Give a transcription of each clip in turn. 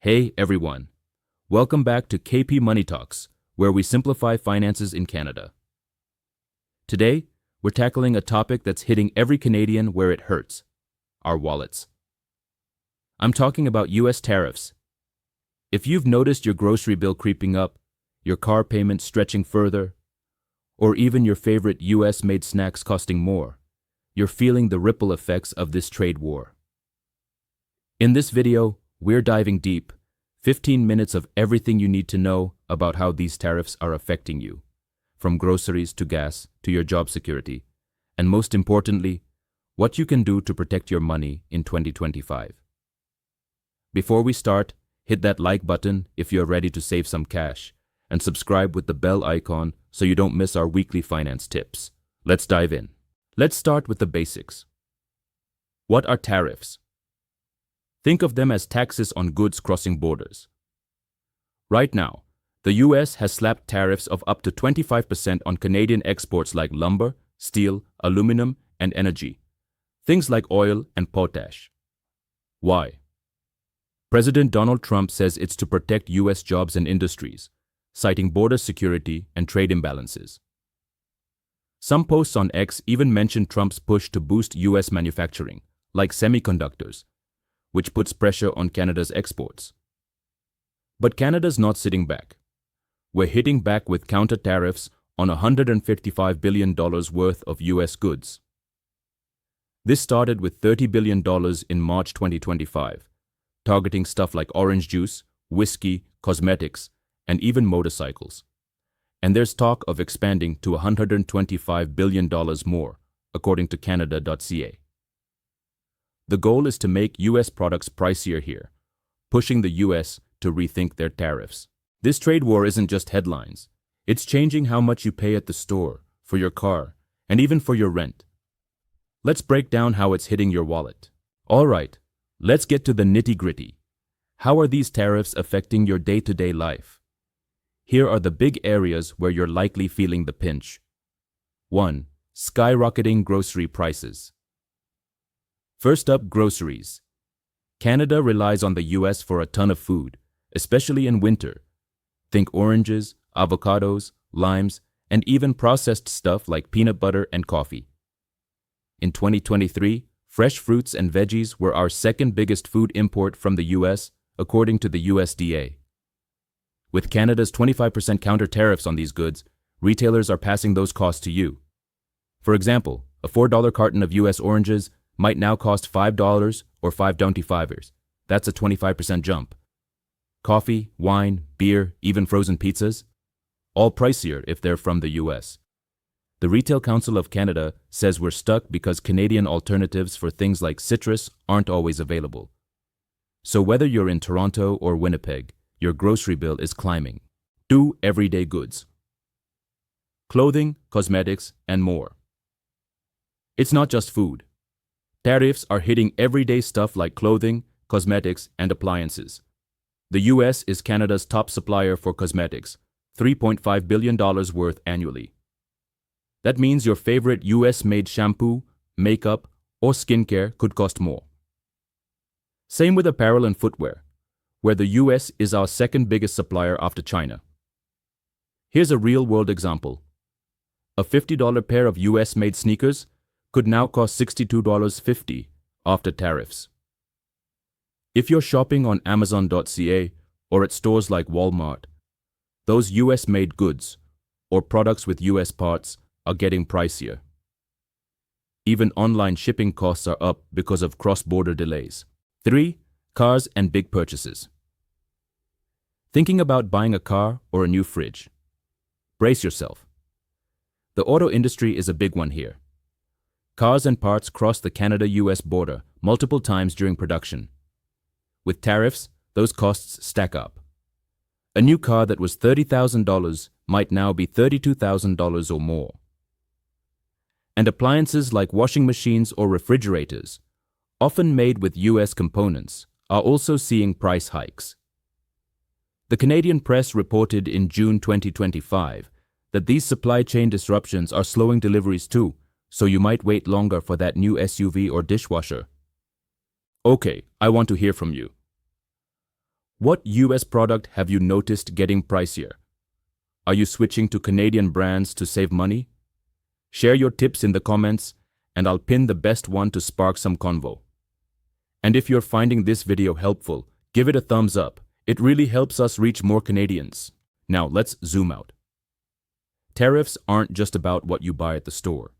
Hey everyone, welcome back to KP Money Talks, where we simplify finances in Canada. Today, we're tackling a topic that's hitting every Canadian where it hurts, our wallets. I'm talking about U.S. tariffs. If you've noticed your grocery bill creeping up, your car payment stretching further, or even your favorite U.S.-made snacks costing more, you're feeling the ripple effects of this trade war. In this video, we're diving deep, 15 minutes of everything you need to know about how these tariffs are affecting you, from groceries to gas to your job security, and most importantly, what you can do to protect your money in 2025. Before we start, hit that like button if you're ready to save some cash, and subscribe with the bell icon so you don't miss our weekly finance tips. Let's dive in. Let's start with the basics. What are tariffs? Think of them as taxes on goods crossing borders. Right now, the U.S. has slapped tariffs of up to 25% on Canadian exports like lumber, steel, aluminum, and energy, things like oil and potash. Why? President Donald Trump says it's to protect U.S. jobs and industries, citing border security and trade imbalances. Some posts on X even mention Trump's push to boost U.S. manufacturing, like semiconductors, which puts pressure on Canada's exports. But Canada's not sitting back. We're hitting back with counter tariffs on $155 billion worth of U.S. goods. This started with $30 billion in March 2025, targeting stuff like orange juice, whiskey, cosmetics, and even motorcycles. And there's talk of expanding to $125 billion more, according to Canada.ca. The goal is to make U.S. products pricier here, pushing the U.S. to rethink their tariffs. This trade war isn't just headlines. It's changing how much you pay at the store, for your car, and even for your rent. Let's break down how it's hitting your wallet. All right, let's get to the nitty-gritty. How are these tariffs affecting your day-to-day life? Here are the big areas where you're likely feeling the pinch. 1. Skyrocketing grocery prices. First up, groceries. Canada relies on the U.S. for a ton of food, especially in winter. Think oranges, avocados, limes, and even processed stuff like peanut butter and coffee. In 2023, fresh fruits and veggies were our second biggest food import from the U.S., according to the USDA. With Canada's 25% counter tariffs on these goods, retailers are passing those costs to you. For example, a $4 carton of U.S. oranges might now cost $5 or $5.25. That's a 25% jump. Coffee, wine, beer, even frozen pizzas, all pricier if they're from the U.S. The Retail Council of Canada says we're stuck because Canadian alternatives for things like citrus aren't always available. So whether you're in Toronto or Winnipeg, your grocery bill is climbing. 2. Everyday goods. Clothing, cosmetics, and more. It's not just food. Tariffs are hitting everyday stuff like clothing, cosmetics, and appliances. The U.S. is Canada's top supplier for cosmetics, $3.5 billion worth annually. That means your favorite U.S.-made shampoo, makeup, or skincare could cost more. Same with apparel and footwear, where the U.S. is our second biggest supplier after China. Here's a real-world example. A $50 pair of U.S.-made sneakers could now cost $62.50 after tariffs. If you're shopping on Amazon.ca or at stores like Walmart, those U.S.-made goods or products with U.S. parts are getting pricier. Even online shipping costs are up because of cross-border delays. 3. Cars and big purchases. Thinking about buying a car or a new fridge? Brace yourself. The auto industry is a big one here. Cars and parts cross the Canada-US border multiple times during production. With tariffs, those costs stack up. A new car that was $30,000 might now be $32,000 or more. And appliances like washing machines or refrigerators, often made with U.S. components, are also seeing price hikes. The Canadian press reported in June 2025 that these supply chain disruptions are slowing deliveries too, so you might wait longer for that new SUV or dishwasher. Okay, I want to hear from you. What U.S. product have you noticed getting pricier? Are you switching to Canadian brands to save money? Share your tips in the comments, and I'll pin the best one to spark some convo. And if you're finding this video helpful, give it a thumbs up. It really helps us reach more Canadians. Now let's zoom out. Tariffs aren't just about what you buy at the store.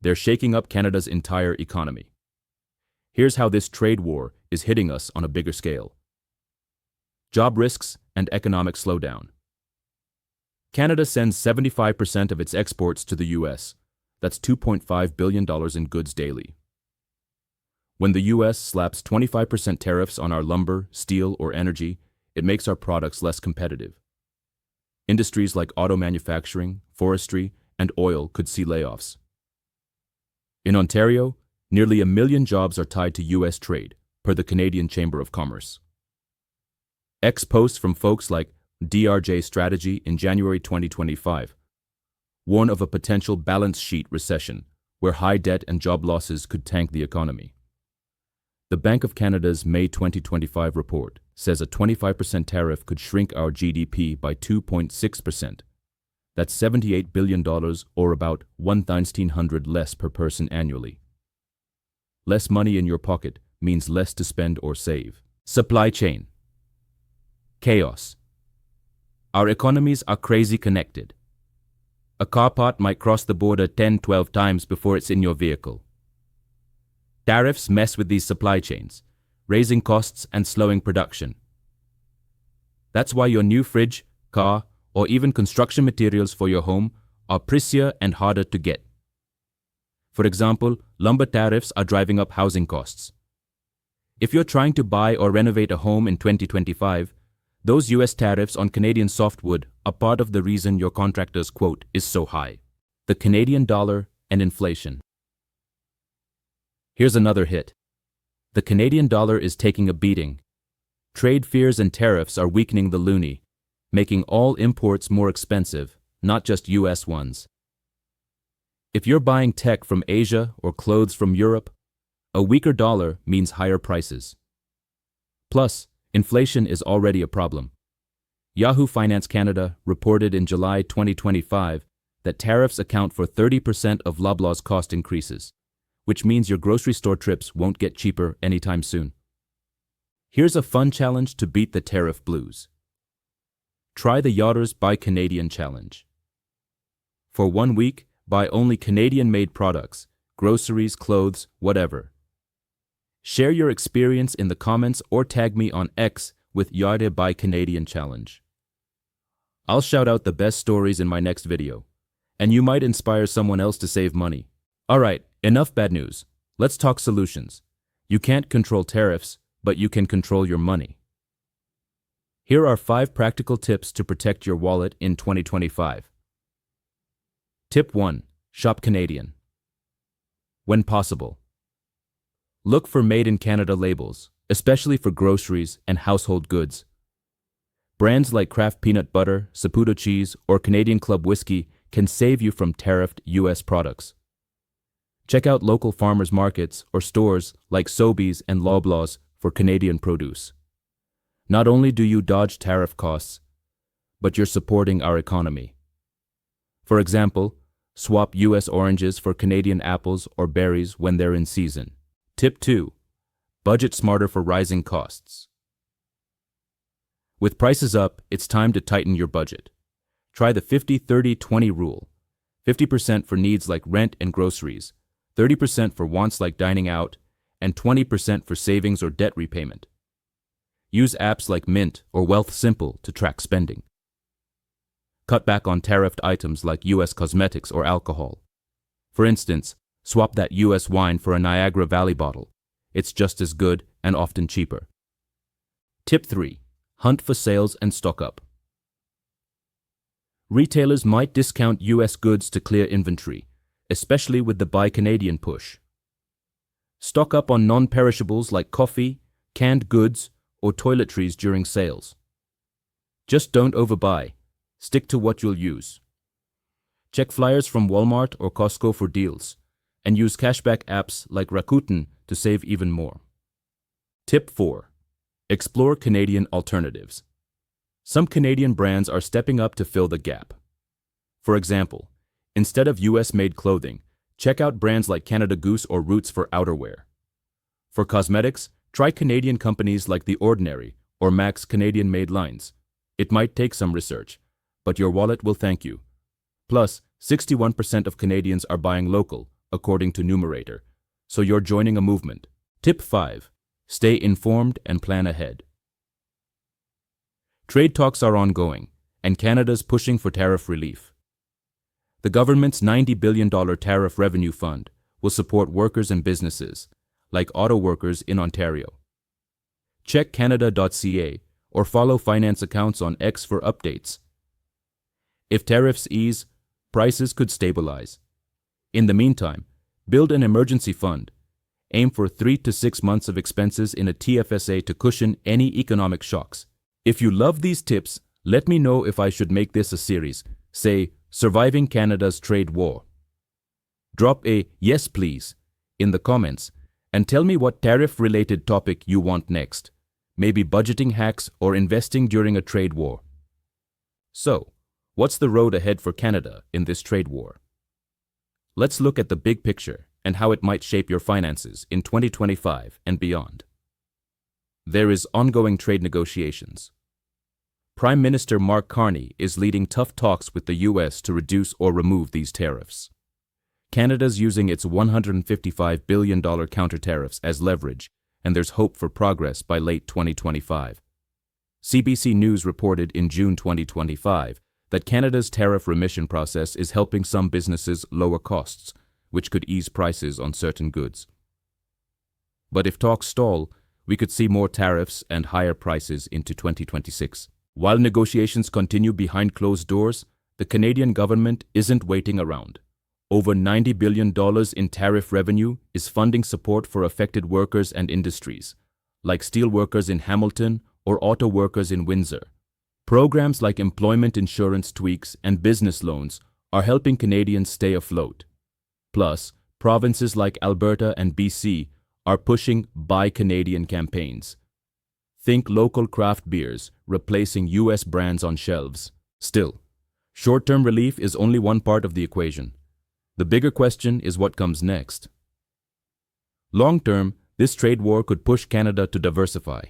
They're shaking up Canada's entire economy. Here's how this trade war is hitting us on a bigger scale. Job risks and economic slowdown. Canada sends 75% of its exports to the U.S. That's $2.5 billion in goods daily. When the U.S. slaps 25% tariffs on our lumber, steel, or energy, it makes our products less competitive. Industries like auto manufacturing, forestry, and oil could see layoffs. In Ontario, nearly 1 million jobs are tied to U.S. trade, per the Canadian Chamber of Commerce. Posts from folks like DRJ Strategy in January 2025 warn of a potential balance sheet recession where high debt and job losses could tank the economy. The Bank of Canada's May 2025 report says a 25% tariff could shrink our GDP by 2.6%. That's $78 billion, or about $1,900 less per person annually. Less money in your pocket means less to spend or save. Supply chain. Chaos. Our economies are crazy connected. A car part might cross the border 10-12 times before it's in your vehicle. Tariffs mess with these supply chains, raising costs and slowing production. That's why your new fridge, car, or even construction materials for your home are pricier and harder to get. For example, lumber tariffs are driving up housing costs. If you're trying to buy or renovate a home in 2025, those U.S. tariffs on Canadian softwood are part of the reason your contractor's quote is so high. The Canadian dollar and inflation. Here's another hit. The Canadian dollar is taking a beating. Trade fears and tariffs are weakening the loonie, making all imports more expensive, not just U.S. ones. If you're buying tech from Asia or clothes from Europe, a weaker dollar means higher prices. Plus, inflation is already a problem. Yahoo Finance Canada reported in July 2025 that tariffs account for 30% of Loblaw's cost increases, which means your grocery store trips won't get cheaper anytime soon. Here's a fun challenge to beat the tariff blues. Try the Yotters Buy Canadian challenge. For 1 week, buy only Canadian-made products, groceries, clothes, whatever. Share your experience in the comments or tag me on X with Yotters Buy Canadian challenge. I'll shout out the best stories in my next video, and you might inspire someone else to save money. Alright, enough bad news. Let's talk solutions. You can't control tariffs, but you can control your money. Here are 5 practical tips to protect your wallet in 2025. Tip 1. Shop Canadian. When possible. Look for Made in Canada labels, especially for groceries and household goods. Brands like Kraft Peanut Butter, Saputo Cheese, or Canadian Club Whiskey can save you from tariffed U.S. products. Check out local farmers markets or stores like Sobeys and Loblaws for Canadian produce. Not only do you dodge tariff costs, but you're supporting our economy. For example, swap U.S. oranges for Canadian apples or berries when they're in season. Tip 2. Budget smarter for rising costs. With prices up, it's time to tighten your budget. Try the 50-30-20 rule. 50% for needs like rent and groceries, 30% for wants like dining out, and 20% for savings or debt repayment. Use apps like Mint or Wealthsimple to track spending. Cut back on tariffed items like U.S. cosmetics or alcohol. For instance, swap that U.S. wine for a Niagara Valley bottle. It's just as good and often cheaper. Tip 3. Hunt for sales and stock up. Retailers might discount U.S. goods to clear inventory, especially with the Buy Canadian push. Stock up on non-perishables like coffee, canned goods, or toiletries during sales. Just don't overbuy. Stick to what you'll use. Check flyers from Walmart or Costco for deals, and use cashback apps like Rakuten to save even more. Tip 4. Explore Canadian alternatives. Some Canadian brands are stepping up to fill the gap. For example, instead of US-made clothing, check out brands like Canada Goose or Roots for outerwear. For cosmetics, try Canadian companies like The Ordinary or MAC's Canadian-made lines. It might take some research, but your wallet will thank you. Plus, 61% of Canadians are buying local, according to Numerator, so you're joining a movement. Tip 5. Stay informed and plan ahead. Trade talks are ongoing, and Canada's pushing for tariff relief. The government's $90 billion tariff revenue fund will support workers and businesses, like auto workers in Ontario. Check canada.ca or follow finance accounts on X for updates. If tariffs ease, prices could stabilize. In the meantime, build an emergency fund. Aim for 3 to 6 months of expenses in a TFSA to cushion any economic shocks. If you love these tips, let me know if I should make this a series, say, Surviving Canada's Trade War. Drop a "yes please" in the comments and tell me what tariff-related topic you want next, maybe budgeting hacks or investing during a trade war. So, what's the road ahead for Canada in this trade war? Let's look at the big picture and how it might shape your finances in 2025 and beyond. There is ongoing trade negotiations. Prime Minister Mark Carney is leading tough talks with the U.S. to reduce or remove these tariffs. Canada's using its $155 billion counter tariffs as leverage, and there's hope for progress by late 2025. CBC News reported in June 2025 that Canada's tariff remission process is helping some businesses lower costs, which could ease prices on certain goods. But if talks stall, we could see more tariffs and higher prices into 2026. While negotiations continue behind closed doors, the Canadian government isn't waiting around. Over $90 billion in tariff revenue is funding support for affected workers and industries, like steel workers in Hamilton or auto workers in Windsor. Programs like employment insurance tweaks and business loans are helping Canadians stay afloat. Plus, provinces like Alberta and BC are pushing Buy Canadian campaigns. Think local craft beers replacing US brands on shelves. Still, short-term relief is only one part of the equation. The bigger question is what comes next. Long-term, this trade war could push Canada to diversify.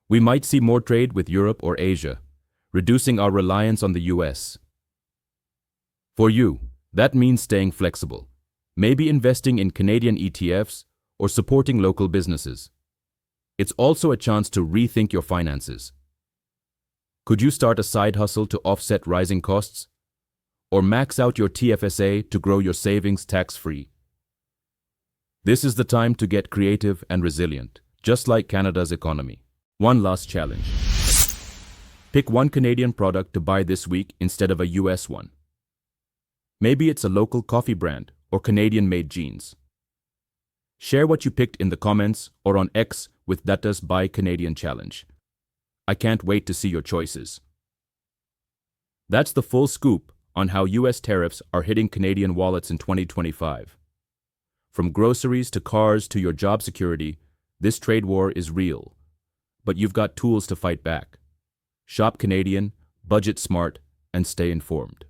We might see more trade with Europe or Asia, reducing our reliance on the US. For you, that means staying flexible, maybe investing in Canadian ETFs or supporting local businesses. It's also a chance to rethink your finances. Could you start a side hustle to offset rising costs? Or max out your TFSA to grow your savings tax-free? This is the time to get creative and resilient, just like Canada's economy. One last challenge. Pick one Canadian product to buy this week instead of a US one. Maybe it's a local coffee brand or Canadian-made jeans. Share what you picked in the comments or on X with Data's Buy Canadian Challenge. I can't wait to see your choices. That's the full scoop on how US tariffs are hitting Canadian wallets in 2025. From groceries to cars to your job security, this trade war is real. But you've got tools to fight back. Shop Canadian, budget smart, and stay informed.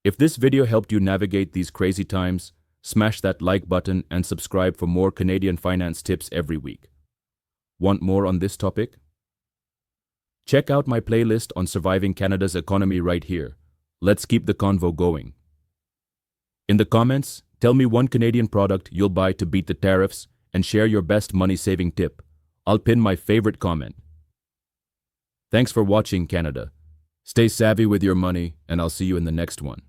If this video helped you navigate these crazy times, smash that like button and subscribe for more Canadian finance tips every week. Want more on this topic? Check out my playlist on surviving Canada's economy right here. Let's keep the convo going. In the comments, tell me one Canadian product you'll buy to beat the tariffs and share your best money-saving tip. I'll pin my favorite comment. Thanks for watching, Canada. Stay savvy with your money, and I'll see you in the next one.